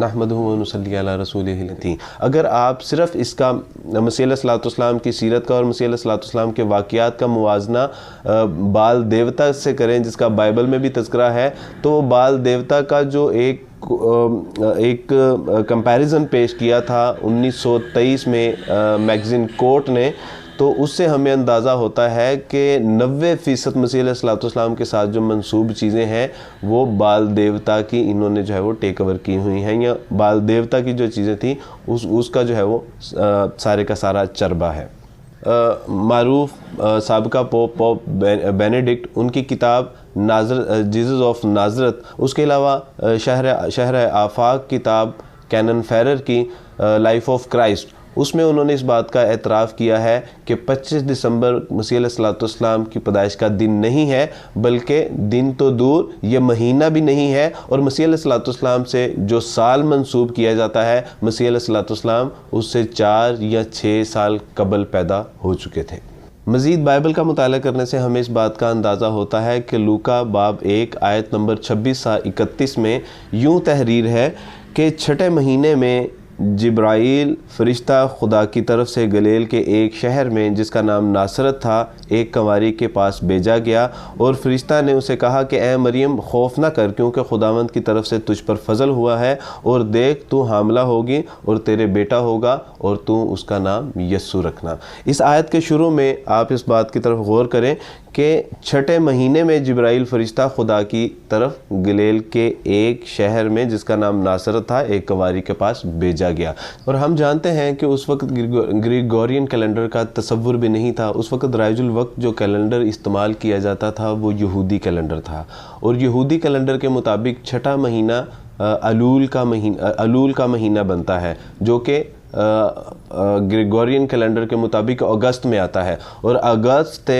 نحمدہ و نصلی علی رسولہ الکریم۔ اگر آپ صرف اس کا مسیح علیہ الصلوۃ والسلام کی سیرت کا اور مسیح علیہ الصلوۃ والسلام کے واقعات کا موازنہ بال دیوتا سے کریں، جس کا بائبل میں بھی تذکرہ ہے، تو وہ بال دیوتا کا جو ایک کمپیریزن پیش کیا تھا 1923 میں میگزین کوٹ نے، تو اس سے ہمیں اندازہ ہوتا ہے کہ 90% مسیح علیہ الصلوۃ والسلام کے ساتھ جو منسوب چیزیں ہیں وہ بال دیوتا کی انہوں نے جو ہے وہ ٹیک اوور کی ہوئی ہیں، یا بال دیوتا کی جو چیزیں تھیں اس کا جو ہے وہ سارے کا سارا چربہ ہے۔ معروف سابقہ پوپ بینیڈکٹ، ان کی کتاب جیزس آف نازرت، اس کے علاوہ شہر آفاق کتاب کینن فیرر کی لائف آف کرائسٹ، اس میں انہوں نے اس بات کا اعتراف کیا ہے کہ 25 دسمبر مسیح علیہ الصلوۃ والسلام کی پیدائش کا دن نہیں ہے، بلکہ دن تو دور یہ مہینہ بھی نہیں ہے، اور مسیح علیہ الصلوۃ والسلام سے جو سال منسوب کیا جاتا ہے، مسیح علیہ الصلوۃ والسلام اس سے 4 یا 6 سال قبل پیدا ہو چکے تھے۔ مزید بائبل کا مطالعہ کرنے سے ہمیں اس بات کا اندازہ ہوتا ہے کہ لوکا باب 1 آیت نمبر 26 سے 31 میں یوں تحریر ہے کہ 6 مہینے میں جبرائیل فرشتہ خدا کی طرف سے گلیل کے ایک شہر میں جس کا نام ناصرت تھا ایک کنواری کے پاس بھیجا گیا، اور فرشتہ نے اسے کہا کہ اے مریم خوف نہ کر، کیونکہ خداوند کی طرف سے تجھ پر فضل ہوا ہے، اور دیکھ تو حاملہ ہوگی اور تیرے بیٹا ہوگا اور تو اس کا نام یسوع رکھنا۔ اس آیت کے شروع میں آپ اس بات کی طرف غور کریں کہ 6 مہینے میں جبرائیل فرشتہ خدا کی طرف گلیل کے ایک شہر میں جس کا نام ناصرت تھا ایک کنواری کے پاس بھیجا گیا، اور ہم جانتے ہیں کہ اس وقت گریگورین کیلنڈر کا تصور بھی نہیں تھا۔ اس وقت رائج الوقت جو کیلنڈر استعمال کیا جاتا تھا وہ یہودی کیلنڈر تھا، اور یہودی کیلنڈر کے مطابق 6واں مہینہ الول کا مہینہ بنتا ہے، جو کہ گریگورین کیلنڈر کے مطابق اگست میں آتا ہے، اور اگست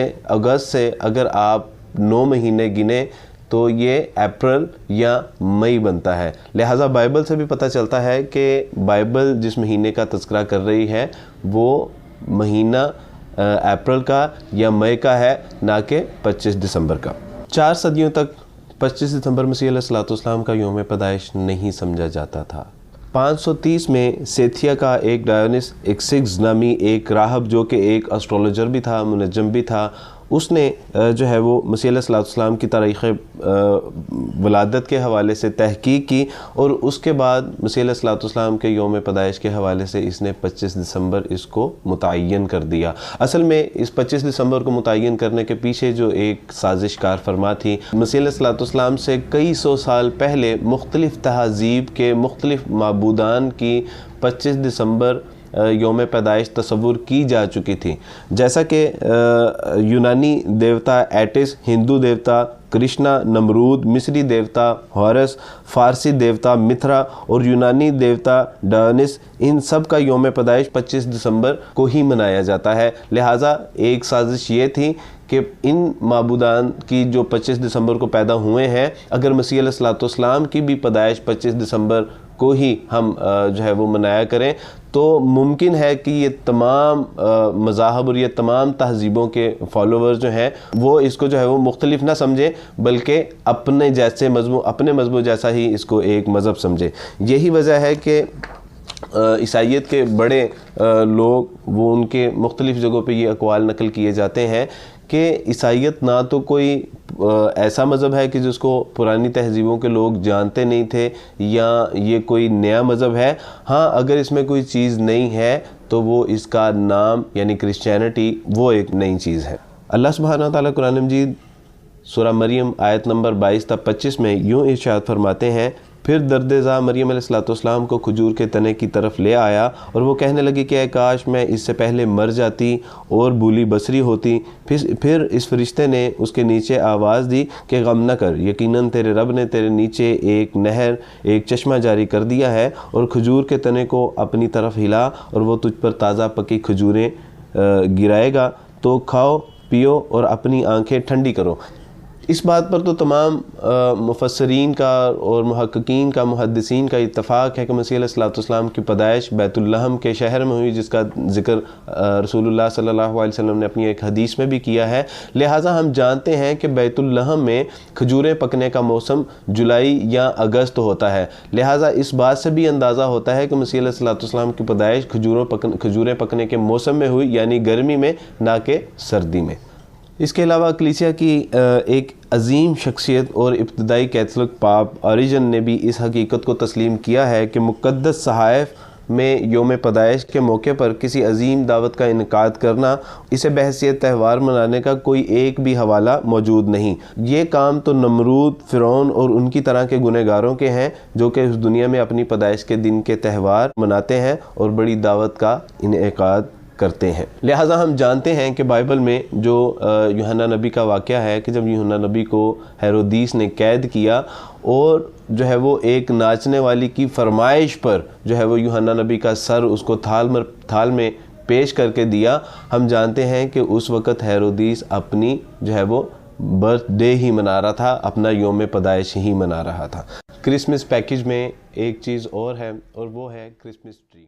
سے اگر آپ 9 مہینے گنے تو یہ اپریل یا مئی بنتا ہے۔ لہٰذا بائبل سے بھی پتہ چلتا ہے کہ بائبل جس مہینے کا تذکرہ کر رہی ہے وہ مہینہ اپریل کا یا مئی کا ہے، نہ کہ 25 دسمبر کا۔ 4 صدیوں تک 25 دسمبر مسیح علیہ الصلوۃ والسلام کا یوم پیدائش نہیں سمجھا جاتا تھا۔ 530 میں سیتھیا کا ایک ڈایونس ایکسگز نامی ایک راہب، جو کہ ایک اسٹرولوجر بھی تھا، منجم بھی تھا، اس نے جو ہے وہ مسیح علیہ الصلوۃ والسلام کی تاریخ ولادت کے حوالے سے تحقیق کی، اور اس کے بعد مسیح علیہ الصلوۃ والسلام کے یوم پیدائش کے حوالے سے اس نے 25 دسمبر اس کو متعین کر دیا۔ اصل میں اس 25 دسمبر کو متعین کرنے کے پیچھے جو ایک سازش کار فرما تھی، مسیح علیہ الصلوۃ والسلام سے کئی سو سال پہلے مختلف تہذیب کے مختلف معبودان کی 25 دسمبر یوم پیدائش تصور کی جا چکی تھی، جیسا کہ یونانی دیوتا ایٹس، ہندو دیوتا کرشنا، نمرود، مصری دیوتا ہورس، فارسی دیوتا متھرا اور یونانی دیوتا ڈایونس، ان سب کا یوم پیدائش 25 دسمبر کو ہی منایا جاتا ہے۔ لہٰذا ایک سازش یہ تھی کہ ان معبودان کی جو 25 دسمبر کو پیدا ہوئے ہیں، اگر مسیح علیہ الصلوۃ والسلام کی بھی پیدائش 25 دسمبر کو ہی ہم جو ہے وہ منایا کریں، تو ممکن ہے کہ یہ تمام مذاہب اور یہ تمام تہذیبوں کے فالوورز جو ہیں وہ اس کو جو ہے وہ مختلف نہ سمجھیں، بلکہ اپنے مذہب جیسا ہی اس کو ایک مذہب سمجھیں۔ یہی وجہ ہے کہ عیسائیت کے بڑے لوگ وہ ان کے مختلف جگہوں پہ یہ اقوال نقل کیے جاتے ہیں کہ عیسائیت نہ تو کوئی ایسا مذہب ہے کہ جس کو پرانی تہذیبوں کے لوگ جانتے نہیں تھے، یا یہ کوئی نیا مذہب ہے۔ ہاں، اگر اس میں کوئی چیز نہیں ہے تو وہ اس کا نام یعنی کرسچینٹی وہ ایک نئی چیز ہے۔ اللہ سبحانہ وتعالیٰ قرآن مجید سورہ مریم آیت نمبر 22 تا 25 میں یوں ارشاد فرماتے ہیں، پھر درد زا مریم علیہ الصلوۃ والسلام کو کھجور کے تنے کی طرف لے آیا، اور وہ کہنے لگی کہ اے کاش میں اس سے پہلے مر جاتی اور بولی بصری ہوتی۔ پھر اس فرشتے نے اس کے نیچے آواز دی کہ غم نہ کر، یقیناً تیرے رب نے تیرے نیچے ایک نہر، ایک چشمہ جاری کر دیا ہے، اور کھجور کے تنے کو اپنی طرف ہلا اور وہ تجھ پر تازہ پکی کھجوریں گرائے گا، تو کھاؤ پیو اور اپنی آنکھیں ٹھنڈی کرو۔ اس بات پر تو تمام مفسرین کا اور محققین کا، محدثین کا اتفاق ہے کہ مسیح علیہ السلام کی پیدائش بیت اللحم کے شہر میں ہوئی، جس کا ذکر رسول اللہ صلی اللہ علیہ وسلم نے اپنی ایک حدیث میں بھی کیا ہے۔ لہٰذا ہم جانتے ہیں کہ بیت اللحم میں کھجوریں پکنے کا موسم جولائی یا اگست ہوتا ہے، لہٰذا اس بات سے بھی اندازہ ہوتا ہے کہ مسیح علیہ السلام کی پیدائش کھجوریں پکنے کے موسم میں ہوئی، یعنی گرمی میں، نہ کہ سردی میں۔ اس کے علاوہ کلیسیا کی ایک عظیم شخصیت اور ابتدائی کیتھولک پاپ اوریجن نے بھی اس حقیقت کو تسلیم کیا ہے کہ مقدس صحائف میں یوم پیدائش کے موقع پر کسی عظیم دعوت کا انعقاد کرنا، اسے بحیثیت تہوار منانے کا کوئی ایک بھی حوالہ موجود نہیں۔ یہ کام تو نمرود، فرعون اور ان کی طرح کے گنہگاروں کے ہیں، جو کہ اس دنیا میں اپنی پیدائش کے دن کے تہوار مناتے ہیں اور بڑی دعوت کا انعقاد کرتے ہیں۔ لہٰذا ہم جانتے ہیں کہ بائبل میں جو یوحنا نبی کا واقعہ ہے کہ جب یوحنا نبی کو ہیرودیس نے قید کیا اور جو ہے وہ ایک ناچنے والی کی فرمائش پر جو ہے وہ یوحنا نبی کا سر اس کو تھال میں پیش کر کے دیا، ہم جانتے ہیں کہ اس وقت ہیرودیس اپنی جو ہے وہ برتھ ڈے ہی منا رہا تھا، اپنا یوم پیدائش ہی منا رہا تھا۔ کرسمس پیکج میں ایک چیز اور ہے، اور وہ ہے کرسمس ٹری۔